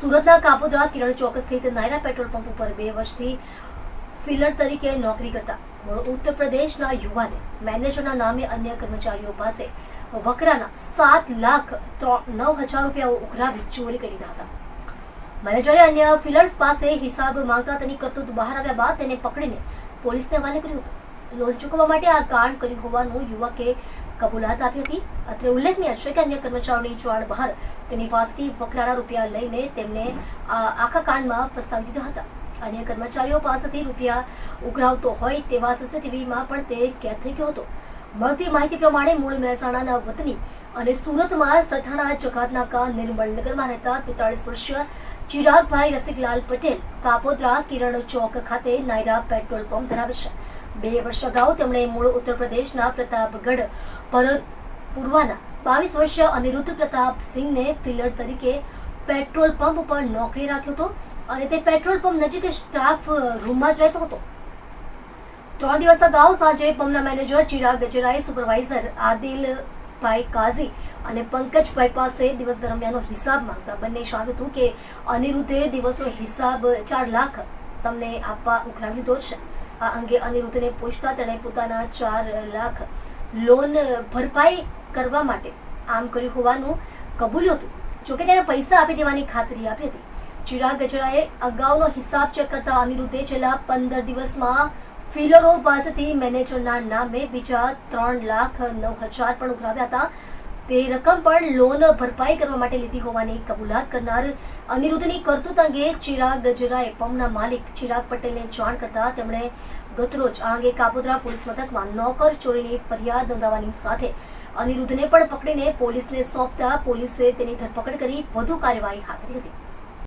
સુરતના કાપોદ્રા કિરણ ચોક સ્થિત Naira petrol pump ઉપર 2 વર્ષથી ફિલર તરીકે નોકરી કરતા મૂળ ઉત્તર પ્રદેશના યુવાને મેનેજરના નામે અન્ય કર્મચારીઓ પાસે વકરાના 7,09,000 રૂપિયા ઉઘરાવી ચોરી કરી લીધા હતા. મેનેજરે અન્ય ફિલર્સ પાસે હિસાબ માંગતા તેની કરતૂત બહાર આવ્યા બાદ તેને પકડીને પોલીસને હવાલે કર્યું હતું. લોન ચૂકવવા માટે આ કાંડ કર્યું હોવાનું યુવકે કબૂલાત આપી હતી. અત્રે ઉલ્લેખનીય છે કે અન્ય કર્મચારીઓની જાણ બહાર તેની પાસેથી વકરાના રૂપિયા લઈને તેમને આખા કાંડમાં ફસાવી દીધા હતા. અન્ય કર્મચારીઓ પાસેથી રૂપિયા ઉઘરાવતો હોય તેવા સીસીટીવીમાં પણ તે કેદ થઈ ગયો હતો. મળતી માહિતી પ્રમાણે મૂળ મહેસાણાના વતની અને સુરતમાં સઠાણા ચકાતનાકા નિર્મળનગરમાં રહેતા 43 વર્ષીય ચિરાગભાઈ રસિકલાલ પટેલ કાપોદ્રા કિરણ ચોક ખાતે નાયરા પેટ્રોલ પંપ ધરાવે છે. 2 વર્ષ અગાઉ તેમણે મૂળ ઉત્તર પ્રદેશના પ્રતાપગઢ પૂર્વના 22 વર્ષીય અનિરુદ્ધ પ્રતાપસિંહને ફિલર તરીકે પેટ્રોલ પંપ પર નોકરી રાખ્યો હતો અને તે પેટ્રોલ પંપ નજીક સ્ટાફ રૂમમાં જ રહેતો હતો. 3 દિવસ અગાઉ સાંજે પંપના મેનેજર ચિરાગ ગજરાએ સુપરવાઇઝર આદિલભાઈ કાઝી અને પંકજભાઈ પાસે દિવસ દરમિયાનનો હિસાબ માંગતા બંને જણાવ્યું હતું કે અનિરુદ્ધે દિવસનો હિસાબ 4 લાખ તમને આપવા ઉઘરાવી લીધો છે. આ અંગે અનિરુદ્ધને પૂછતા તેણે પોતાના 4 લાખ લોન ભરપાઈ કરવા માટે આમ કર્યું હોવાનું કબૂલ્યું હતું. જોકે તેણે પૈસા આપી દેવાની ખાતરી આપી હતી. ચિરાગ ગજરાએ અગાઉનો હિસાબ ચેક કરતા અનિરુદ્ધે છેલ્લા 15 દિવસમાં ફિલરો પાસેથી મેનેજરના નામે બીજા 3,09,000 પણ ઉઘરાવ્યા હતા. તે રકમ પણ લોન ભરપાઈ કરવા માટે લીધી હોવાની કબૂલાત કરનાર અનિરુદ્ધની કરતૂત અંગે ચિરાગ ગજરાએ પંપના માલિક ચિરાગ પટેલને જાણ કરતા તેમણે ગતરોજ આ અંગે કાપોદ્રા પોલીસ મથકમાં નોકર ચોરીની ફરિયાદ નોંધાવવાની સાથે અનિરુદ્ધને પણ પકડીને પોલીસને સોંપતા પોલીસે તેની ધરપકડ કરી વધુ કાર્યવાહી હાથ ધરી હતી.